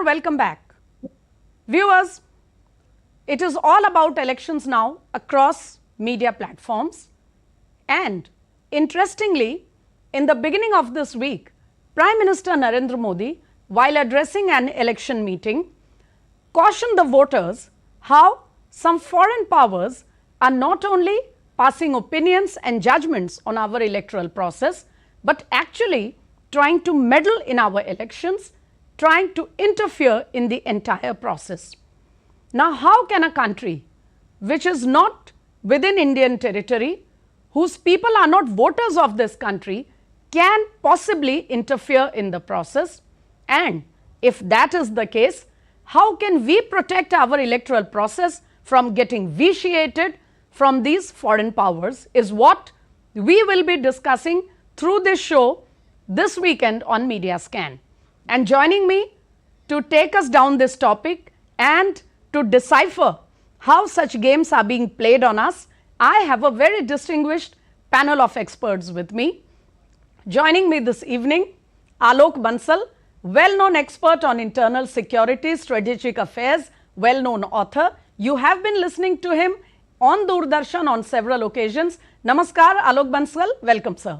Namaskar, welcome back. Viewers, it is all about elections now across media platforms, and interestingly, in the beginning of this week, Prime Minister Narendra Modi, while addressing an election meeting, cautioned the voters how some foreign powers are not only passing opinions and judgments on our electoral process, but actually trying to meddle in our elections, trying to interfere in the entire process. Now, how can a country which is not within Indian territory, whose people are not voters of this country, can possibly interfere in the process? And if that is the case, how can we protect our electoral process from getting vitiated from these foreign powers is what we will be discussing through this show this weekend on Media Scan. And joining me to take us down this topic and to decipher how such games are being played on us, I have a very distinguished panel of experts with me. Joining me this evening, Alok Bansal, well-known expert on internal security, strategic affairs, well-known author. You have been listening to him on Doordarshan on several occasions. Namaskar, Alok Bansal. Welcome, sir.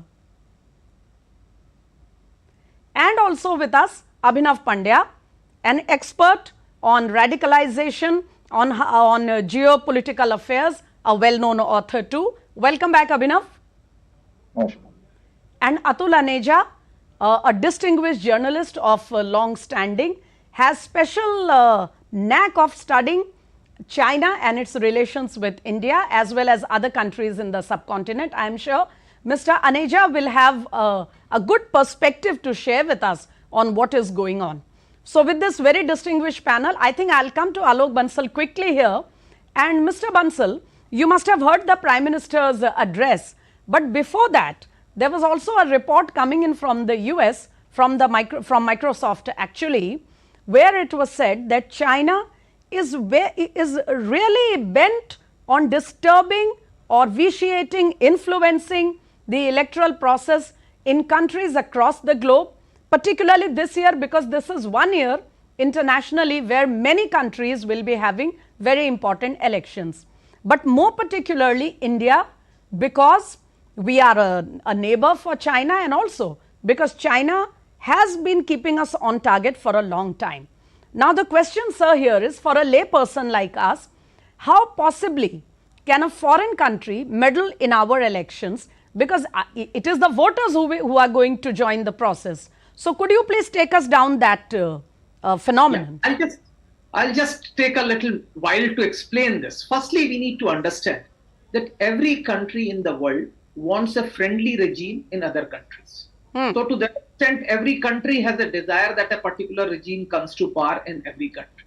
And also with us, Abhinav Pandya, an expert on radicalization, on geopolitical affairs, a well-known author too. Welcome back, Abhinav. And Atul Aneja, a distinguished journalist of long standing, has special knack of studying China and its relations with India as well as other countries in the subcontinent. I am sure Mr. Aneja will have a good perspective to share with us on what is going on. So, with this very distinguished panel, I think I will come to Alok Bansal quickly here. And Mr. Bansal, you must have heard the Prime Minister's address, but before that, there was also a report coming in from the US, from Microsoft actually, where it was said that China is really bent on disturbing or vitiating, influencing the electoral process in countries across the globe, particularly this year, because this is one year internationally where many countries will be having very important elections. But more particularly India, because we are a neighbor for China, and also because China has been keeping us on target for a long time. Now, the question, sir, here is for a lay person like us, how possibly can a foreign country meddle in our elections, because it is the voters who are going to join the process. So, could you please take us down that phenomenon? Yeah, I'll just take a little while to explain this. Firstly, we need to understand that every country in the world wants a friendly regime in other countries. So to that extent, every country has a desire that a particular regime comes to power in every country.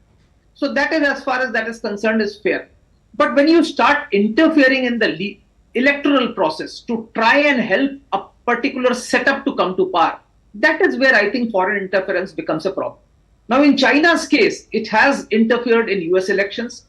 So that is, as far as that is concerned, is fair. But when you start interfering in the electoral process to try and help a particular setup to come to power, that is where I think foreign interference becomes a problem. Now, in China's case, it has interfered in US elections.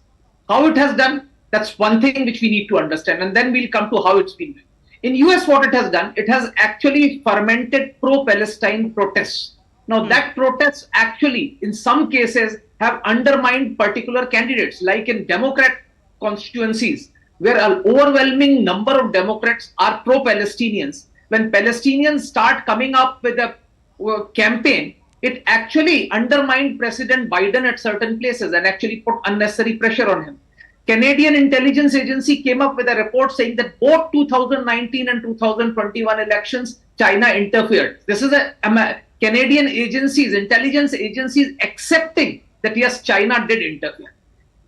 How it has done, that's one thing which we need to understand, and then we'll come to how it's been done. In US, what it has done, it has actually fermented pro-Palestine protests. Now, that protests actually, in some cases, have undermined particular candidates, like in Democrat constituencies, where an overwhelming number of Democrats are pro-Palestinians. When Palestinians start coming up with a campaign, it actually undermined President Biden at certain places and actually put unnecessary pressure on him. Canadian intelligence agency came up with a report saying that both 2019 and 2021 elections, China interfered. This is a Canadian agencies, intelligence agencies accepting that yes, China did interfere.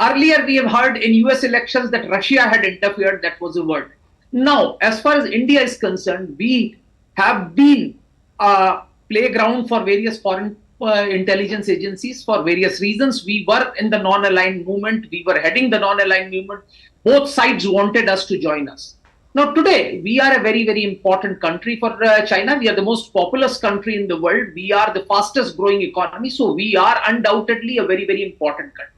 Earlier, we have heard in US elections that Russia had interfered. That was a word. Now, as far as India is concerned, we have been a playground for various foreign intelligence agencies for various reasons. We were in the non-aligned movement. We were heading the non-aligned movement. Both sides wanted us to join us. Now, today, we are a very, very important country for China. We are the most populous country in the world. We are the fastest growing economy. So, we are undoubtedly a very, very important country.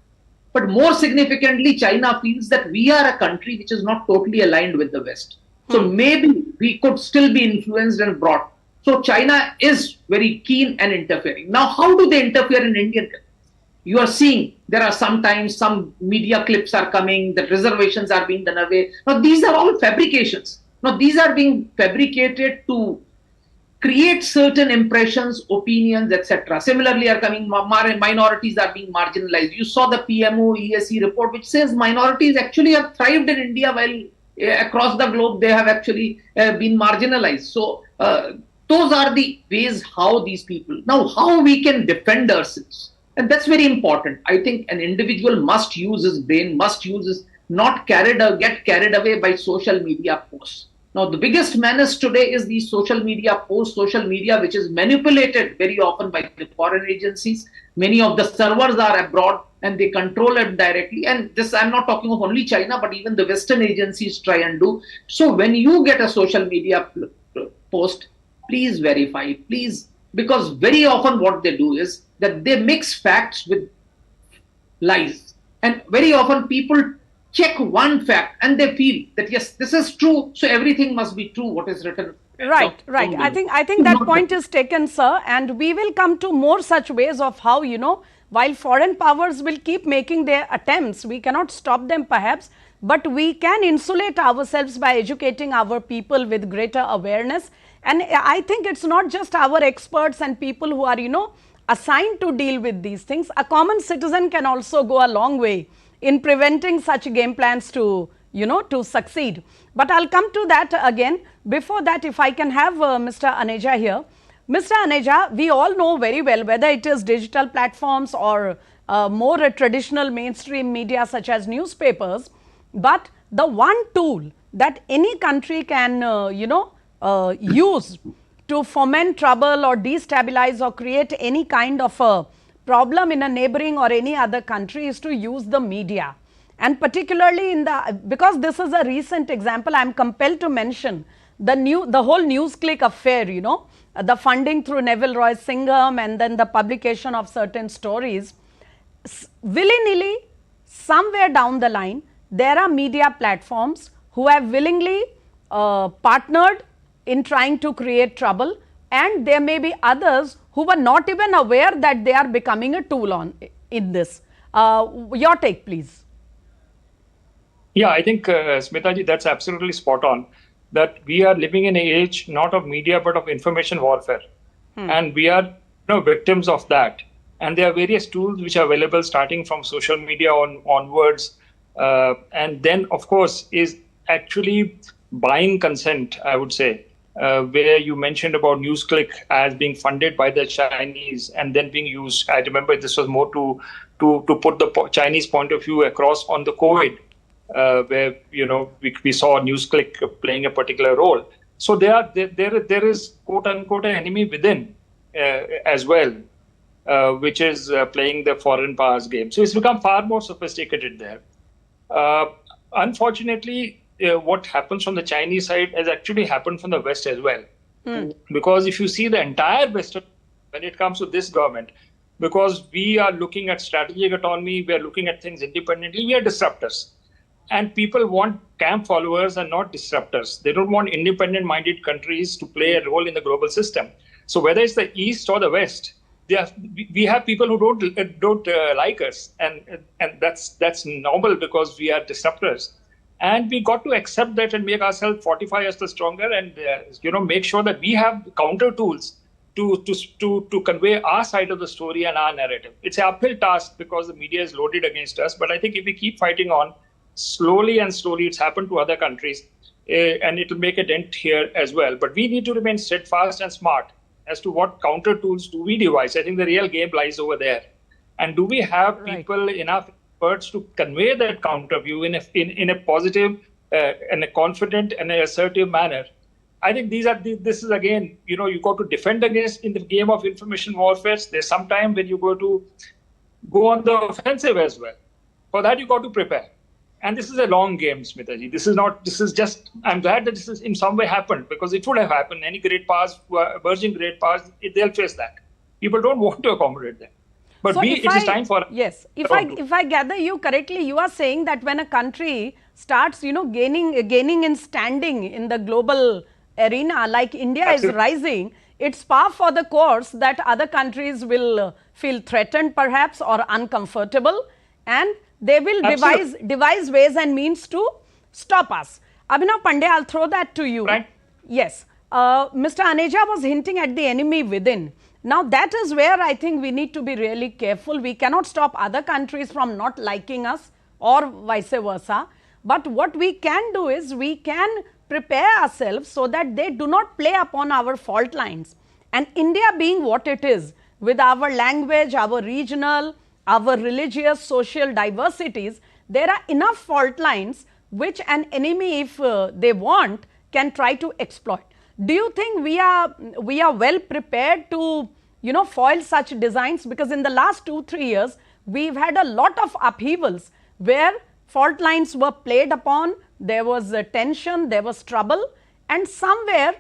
But more significantly, China feels that we are a country which is not totally aligned with the West. So, maybe we could still be influenced and brought. So China is very keen and interfering. Now, how do they interfere in Indian countries? you are seeing there are sometimes some media clips are coming, the reservations are being done away. Now, these are all fabrications. Now, these are being fabricated to create certain impressions, opinions, etc. Similarly, are coming minorities are being marginalized. You saw the PMO ESE report, which says minorities actually have thrived in India while across the globe they have actually been marginalized. So those are the ways how these people now how we can defend ourselves, and that's very important. I think an individual must use his brain, must use his not get carried away by social media posts. Now, the biggest menace today is the social media posts, social media, which is manipulated very often by the foreign agencies. Many of the servers are abroad and they control it directly. And this, I'm not talking of only China, but even the Western agencies try and do. So when you get a social media post, please verify, please, because very often what they do is that they mix facts with lies. And very often people check one fact and they feel that yes, this is true, so everything must be true what is written. Right. I think that point is taken, sir, and we will come to more such ways of how, while foreign powers will keep making their attempts, we cannot stop them perhaps, but we can insulate ourselves by educating our people with greater awareness. And I think it's not just our experts and people who are, assigned to deal with these things. A common citizen can also go a long way in preventing such game plans to, to succeed. But I'll come to that again. Before that, if I can have Mr. Aneja here. Mr. Aneja, we all know very well, whether it is digital platforms or more traditional mainstream media such as newspapers, but the one tool that any country can, use to foment trouble or destabilize or create any kind of a problem in a neighboring or any other country is to use the media. And particularly because this is a recent example, I am compelled to mention the whole NewsClick affair, the funding through Neville Roy Singham and then the publication of certain stories. Willy-nilly, somewhere down the line, there are media platforms who have willingly partnered in trying to create trouble, and there may be others who were not even aware that they are becoming a tool in this. Your take, please. Yeah, I think, Smitaji, that's absolutely spot on, that we are living in an age not of media but of information warfare. And we are victims of that. And there are various tools which are available starting from social media onwards. And then, of course, is actually buying consent, I would say. Where you mentioned about NewsClick as being funded by the Chinese and then being used. I remember this was more to put the Chinese point of view across on the COVID, where we saw NewsClick playing a particular role. So there is quote unquote an enemy within as well, which is playing the foreign powers game. So it's become far more sophisticated there. Unfortunately, what happens from the Chinese side has actually happened from the West as well. Because if you see the entire Western, when it comes to this government, because we are looking at strategic autonomy, we are looking at things independently, we are disruptors. And people want camp followers and not disruptors. They don't want independent-minded countries to play a role in the global system. So whether it's the East or the West, we have people who don't like us, and that's normal because we are disruptors. And we got to accept that and make ourselves fortify ourselves stronger, and make sure that we have counter tools to convey our side of the story and our narrative. It's an uphill task because the media is loaded against us. But I think if we keep fighting on, slowly, it's happened to other countries, and it will make a dent here as well. But we need to remain steadfast and smart as to what counter tools do we devise. I think the real game lies over there. And do we have people enough experts to convey that counter view in a positive and a confident and an assertive manner? I think this is again, you got to defend against in the game of information warfare. There's some time when you go on the offensive as well. For that, you got to prepare. And this is a long game, Smitaji. I'm glad that this is in some way happened, because it would have happened. Any great powers, emerging great powers, they'll face that. People don't want to accommodate them. But so it is time for... Yes. If I gather you correctly, you are saying that when a country starts, gaining in standing in the global arena, like India is rising, it's par for the course that other countries will feel threatened perhaps or uncomfortable, and they will devise ways and means to stop us. Abhinav Pandey, I'll throw that to you. Right. Yes. Mr. Aneja was hinting at the enemy within. Now, that is where I think we need to be really careful. We cannot stop other countries from not liking us or vice versa. But what we can do is we can prepare ourselves so that they do not play upon our fault lines. And India being what it is, with our language, our regional, our religious, social diversities, there are enough fault lines which an enemy, if they want, can try to exploit. Do you think we are well prepared to, foil such designs? Because in the last 2-3 years, we've had a lot of upheavals where fault lines were played upon, there was tension, there was trouble, and somewhere,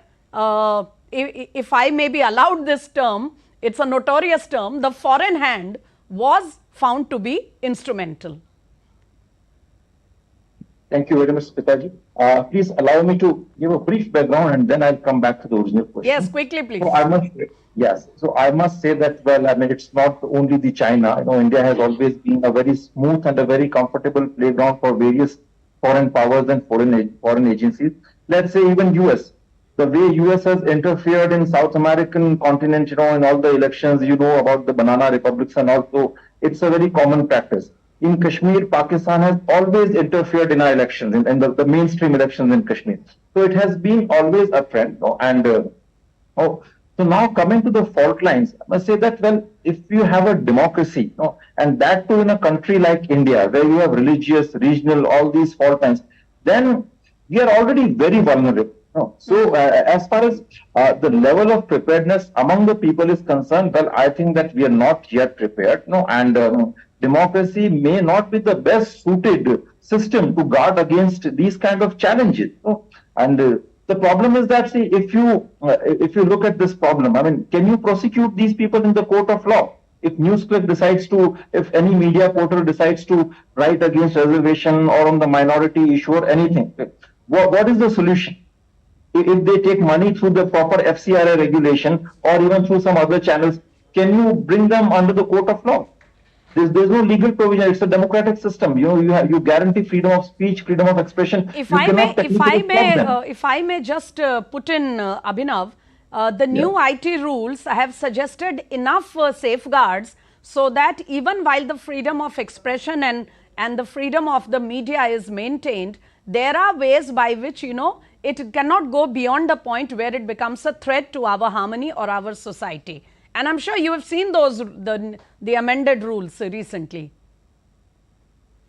if I may be allowed this term, it's a notorious term, the foreign hand was found to be instrumental. Thank you very much, Pitaji. Please allow me to give a brief background and then I'll come back to the original question. Yes, quickly, please. So I must say that, it's not only the China. India has always been a very smooth and a very comfortable playground for various foreign powers and foreign agencies. Let's say even US. The way US has interfered in South American continent, in all the elections, about the banana republics and also, it's a very common practice. In Kashmir, Pakistan has always interfered in our elections, in the mainstream elections in Kashmir. So it has been always a trend. So now coming to the fault lines, I must say that, if you have a democracy, and that too in a country like India, where you have religious, regional, all these fault lines, then we are already very vulnerable. So as far as the level of preparedness among the people is concerned, I think that we are not yet prepared. Democracy may not be the best suited system to guard against these kind of challenges. And the problem is that, see, if you look at this problem, can you prosecute these people in the court of law? If Newsclick decides to, if any media portal decides to write against reservation or on the minority issue or anything, what is the solution? If they take money through the proper FCRA regulation or even through some other channels, can you bring them under the court of law? There's no legal provision. It's a democratic system. You guarantee freedom of speech, freedom of expression. If I may just put in, Abhinav, the new IT rules have suggested enough safeguards so that even while the freedom of expression and the freedom of the media is maintained, there are ways by which, it cannot go beyond the point where it becomes a threat to our harmony or our society. And I'm sure you have seen the amended rules recently.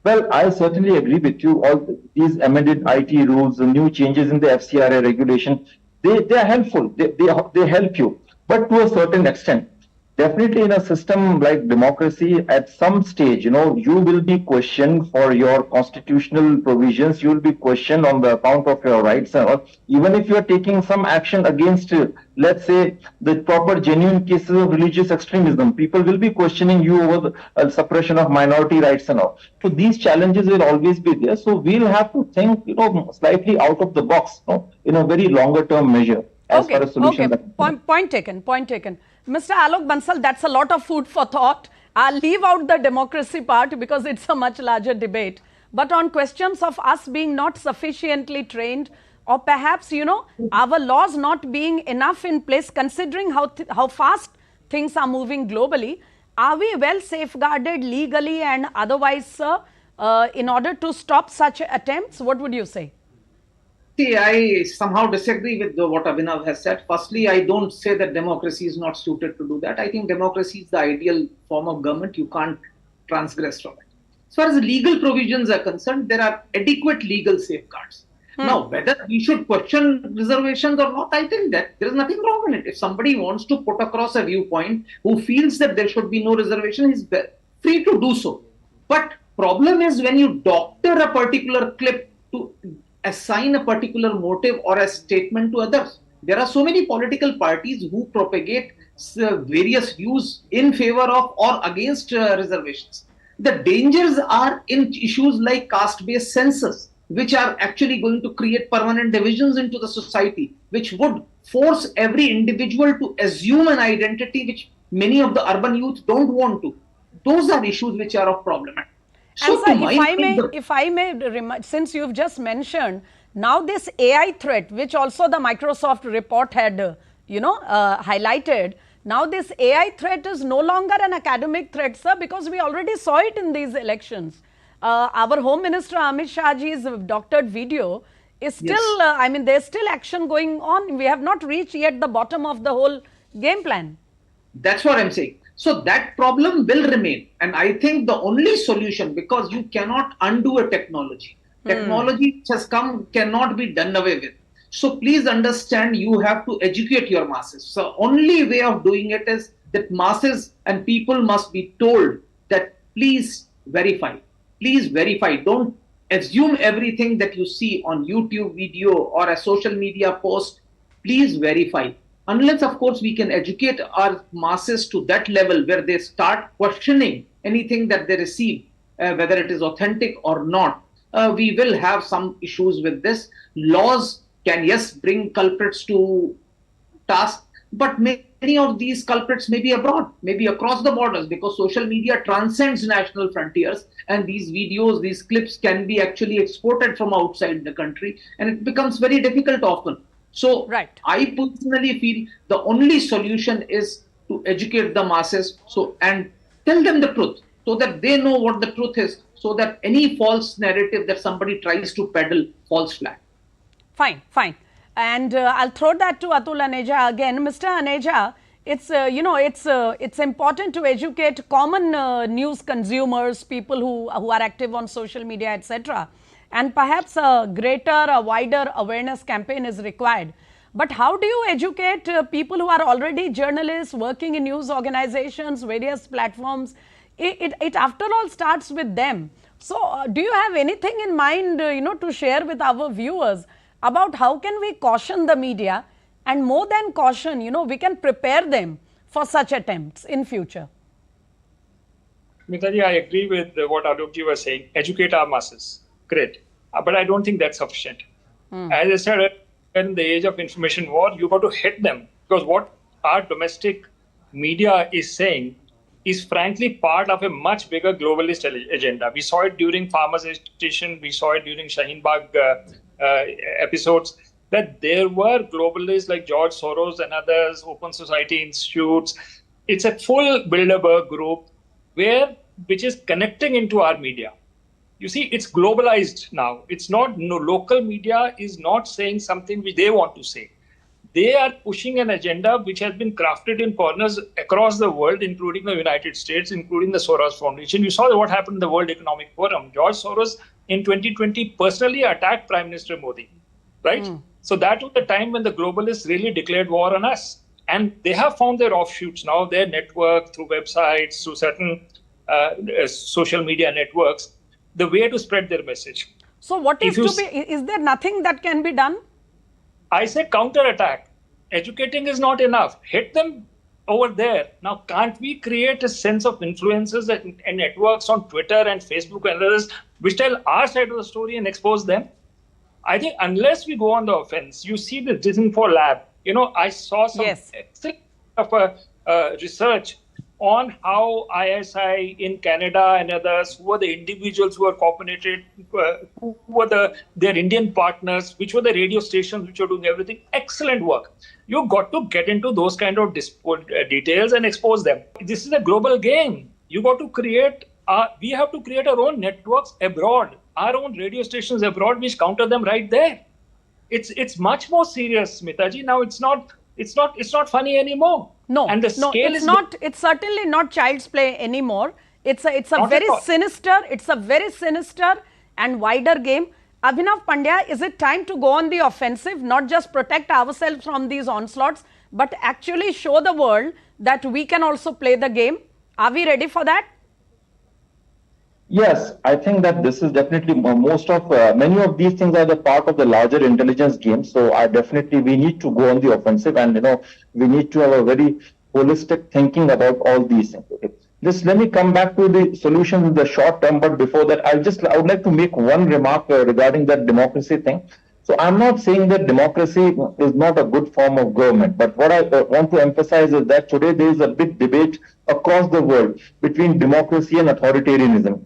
Well, I certainly agree with you. All these amended IT rules, the new changes in the FCRA regulation, they are helpful. They help you, but to a certain extent. Definitely in a system like democracy, at some stage, you will be questioned for your constitutional provisions. You will be questioned on the account of your rights. Even if you are taking some action against, let's say, the proper genuine cases of religious extremism, people will be questioning you over the suppression of minority rights and all. So these challenges will always be there. So we'll have to think, slightly out of the box, in a very longer term measure. As far as solution. Point taken. Mr. Alok Bansal, that's a lot of food for thought. I'll leave out the democracy part because it's a much larger debate. But on questions of us being not sufficiently trained, or perhaps, our laws not being enough in place, considering how fast things are moving globally, are we well safeguarded legally and otherwise, sir, in order to stop such attempts? What would you say? See, I somehow disagree with what Abhinav has said. Firstly, I don't say that democracy is not suited to do that. I think democracy is the ideal form of government. You can't transgress from it. As far as legal provisions are concerned, there are adequate legal safeguards. Now, whether we should question reservations or not, I think that there is nothing wrong in it. If somebody wants to put across a viewpoint who feels that there should be no reservation, he's free to do so. But problem is when you doctor a particular clip to assign a particular motive or a statement to others. There are so many political parties who propagate various views in favor of or against reservations. The dangers are in issues like caste-based census. which are actually going to create permanent divisions into the society, which would force every individual to assume an identity which many of the urban youth don't want to. Those are issues which are of problem. And sir, if I may, since you've just mentioned, now this AI threat, which also the Microsoft report had, highlighted, now this AI threat is no longer an academic threat, sir, because we already saw it in these elections. Our Home Minister Amit Shahji's doctored video is still, yes. There's still action going on. We have not reached yet the bottom of the whole game plan. That's what I'm saying. So that problem will remain. And I think the only solution, because you cannot undo a technology. Technology which has come cannot be done away with. So please understand, you have to educate your masses. So only way of doing it is that masses and people must be told that please verify. Please verify. Don't assume everything that you see on YouTube video or a social media post. Please verify. Unless, of course, we can educate our masses to that level where they start questioning anything that they receive, whether it is authentic or not, we will have some issues with this. Laws can, yes, bring culprits to task, but many of these culprits may be abroad, maybe across the borders, because social media transcends national frontiers, and these videos, these clips can be actually exported from outside the country, and it becomes very difficult often. So I personally feel the only solution is to educate the masses and tell them the truth so that they know what the truth is, so that any false narrative that somebody tries to peddle falls flat. Fine, fine. And I'll throw that to Atul Aneja again. Mr. Aneja, it's important to educate common news consumers, people who are active on social media, etc. And perhaps a wider awareness campaign is required. But how do you educate people who are already journalists, working in news organizations, various platforms? It after all starts with them. So do you have anything in mind, to share with our viewers about how can we caution the media, and more than caution, we can prepare them for such attempts in future? Mitaji, I agree with what Alokji was saying. Educate our masses. Great. But I don't think that's sufficient. As I said, in the age of information war, you got to hit them, because what our domestic media is saying is frankly part of a much bigger globalist agenda. We saw it during Farmers Agitation, we saw it during Shaheen Bagh episodes, that there were globalists like George Soros and others, Open Society Institutes. It's a full Bilderberg group which is connecting into our media. You see, it's globalized now. It's not, local media is not saying something which they want to say. They are pushing an agenda which has been crafted in corners across the world, including the United States, including the Soros Foundation. You saw what happened in the World Economic Forum. George Soros in 2020 personally attacked Prime Minister Modi, right? So that was the time when the globalists really declared war on us. And they have found their offshoots now, their network, through websites, through certain social media networks, the way to spread their message. So what is is there nothing that can be done? I say counter-attack. Educating is not enough. Hit them over there. Now, can't we create a sense of influencers and networks on Twitter and Facebook and others which tell our side of the story and expose them? I think unless we go on the offense, you see the Disinfo Lab. I saw some excellent research on how ISI in Canada and others, who were the individuals who were cooperated, who were their Indian partners, which were the radio stations which were doing everything. Excellent work. You've got to get into those kind of details and expose them. This is a global game. You got to create, we have to create our own networks abroad, our own radio stations abroad, which counter them right there. It's much more serious, Mitaji. Now it's not funny anymore. No, and the scale it's not. It's certainly not child's play anymore. It's a very sinister and wider game. Abhinav Pandya, is it time to go on the offensive, not just protect ourselves from these onslaughts, but actually show the world that we can also play the game? Are we ready for that? Yes, I think that this is definitely many of these things are the part of the larger intelligence game. So we need to go on the offensive, and we need to have a very holistic thinking about all these things. Okay? Just let me come back to the solutions in the short term, but before that, I would like to make one remark regarding that democracy thing. So I'm not saying that democracy is not a good form of government, but what I want to emphasize is that today there is a big debate across the world between democracy and authoritarianism.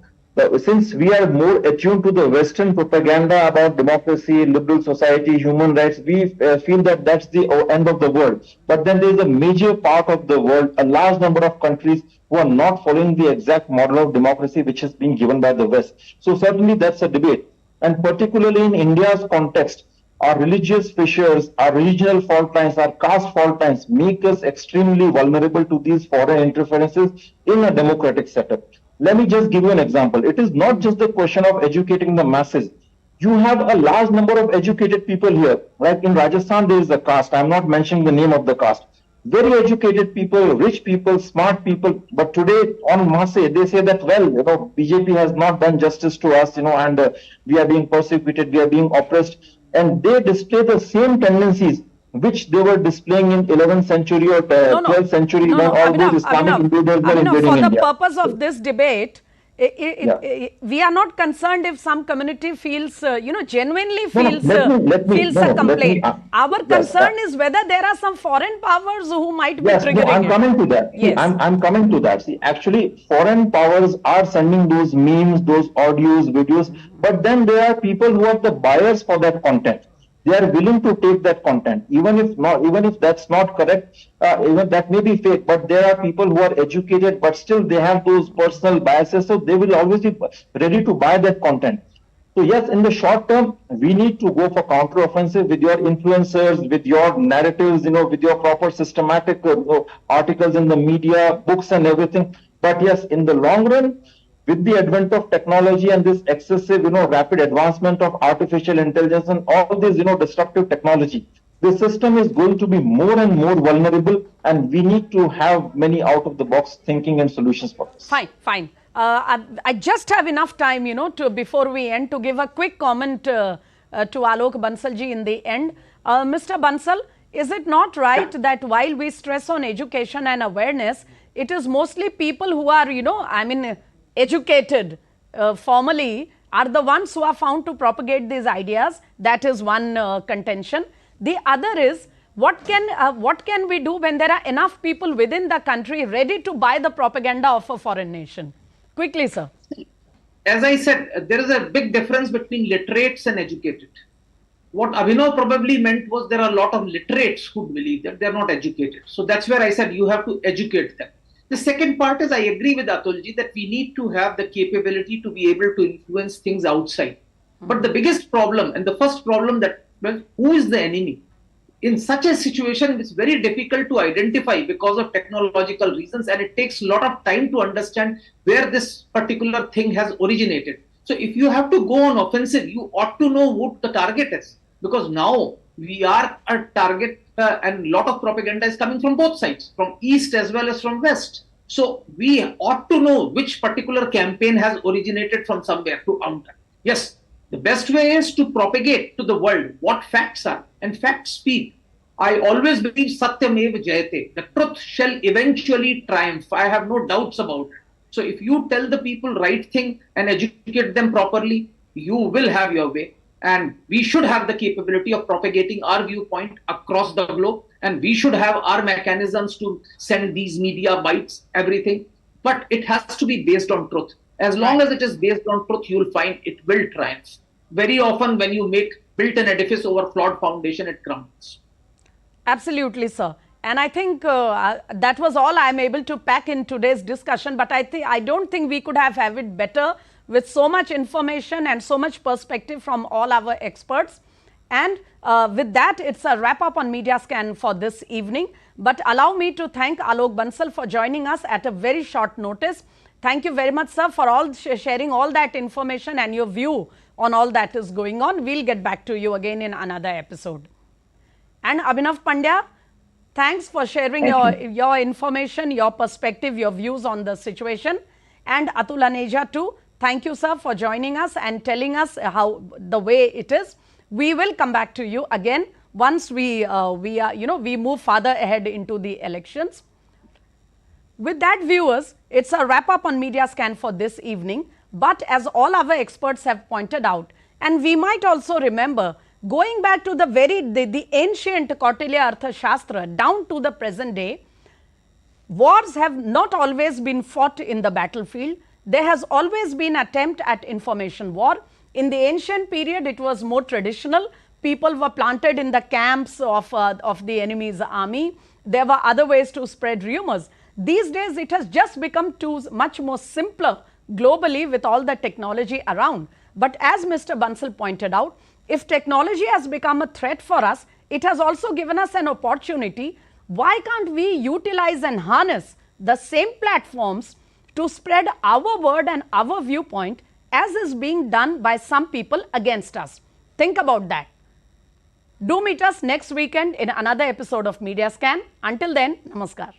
Since we are more attuned to the Western propaganda about democracy, liberal society, human rights, we feel that that's the end of the world. But then there is a major part of the world, a large number of countries who are not following the exact model of democracy which is being given by the West. So certainly that's a debate. And particularly in India's context, our religious fissures, our regional fault lines, our caste fault lines make us extremely vulnerable to these foreign interferences in a democratic setup. Let me just give you an example. It is not just the question of educating the masses. You have a large number of educated people here. Like in Rajasthan, there is a caste. I'm not mentioning the name of the caste. Very educated people, rich people, smart people. But today on masse, they say that, well, BJP has not done justice to us, and we are being persecuted, we are being oppressed. And they display the same tendencies which they were displaying in 11th century or 12th century when all those Islamic invaders were invading for India. the purpose of this debate, we are not concerned if some community feels, genuinely feels a complaint. Our concern is whether there are some foreign powers who might be triggering I'm coming to that. Yes. I'm coming to that. See, actually, foreign powers are sending those memes, those audios, videos, but then there are people who are the buyers for that content. They are willing to take that content, even if that's not correct, even that may be fake, but there are people who are educated, but still they have those personal biases, so they will always be ready to buy that content. So yes, in the short term, we need to go for counter-offensive with your influencers, with your narratives, with your proper systematic articles in the media, books and everything. But yes, in the long run, with the advent of technology and this excessive, rapid advancement of artificial intelligence and all this, disruptive technology, the system is going to be more and more vulnerable, and we need to have many out-of-the-box thinking and solutions for this. Fine. I just have enough time, before we end, to give a quick comment to Alok Bansalji in the end. Mr. Bansal, is it not right that while we stress on education and awareness, it is mostly people who are, educated formally are the ones who are found to propagate these ideas? That is one contention. The other is, what can we do when there are enough people within the country ready to buy the propaganda of a foreign nation? Quickly, sir. As I said, there is a big difference between literates and educated. What Abhinav probably meant was there are a lot of literates who believe that they are not educated. So that's where I said you have to educate them. The second part is I agree with Atulji that we need to have the capability to be able to influence things outside. But the biggest problem and the first problem that, well, who is the enemy? In such a situation, it's very difficult to identify because of technological reasons, and it takes a lot of time to understand where this particular thing has originated. So if you have to go on offensive, you ought to know what the target is, because now we are a target and a lot of propaganda is coming from both sides, from east as well as from west. So we ought to know which particular campaign has originated from somewhere to counter. Yes, the best way is to propagate to the world what facts are, and facts speak. I always believe Satyameva Jayate, the truth shall eventually triumph. I have no doubts about it. So if you tell the people right thing and educate them properly, you will have your way. And we should have the capability of propagating our viewpoint across the globe. And we should have our mechanisms to send these media bites, everything. But it has to be based on truth. As long as it is based on truth, you will find it will triumph. Very often when you build an edifice over flawed foundation, it crumbles. Absolutely, sir. And I think that was all I am able to pack in today's discussion. But I don't think we could have it better with so much information and so much perspective from all our experts. And with that, it's a wrap up on Media Scan for this evening. But allow me to thank Alok Bansal for joining us at a very short notice. Thank you very much, sir, for sharing all that information and your view on all that is going on. We'll get back to you again in another episode. And Abhinav Pandya, thanks for sharing your information, your perspective, your views on the situation. And Atul Aneja too, thank you, sir, for joining us and telling us how the way it is. We will come back to you again once we move further ahead into the elections. With that, viewers, it's a wrap up on Media Scan for this evening. But as all our experts have pointed out, and we might also remember, going back to the ancient Kautilya Arthashastra down to the present day, wars have not always been fought in the battlefield. There has always been attempt at information war. In the ancient period, it was more traditional. People were planted in the camps of the enemy's army. There were other ways to spread rumors. These days, it has just become much more simpler globally with all the technology around. But as Mr. Bansal pointed out, if technology has become a threat for us, it has also given us an opportunity. Why can't we utilize and harness the same platforms to spread our word and our viewpoint as is being done by some people against us? Think about that. Do meet us next weekend in another episode of Media Scan. Until then, namaskar.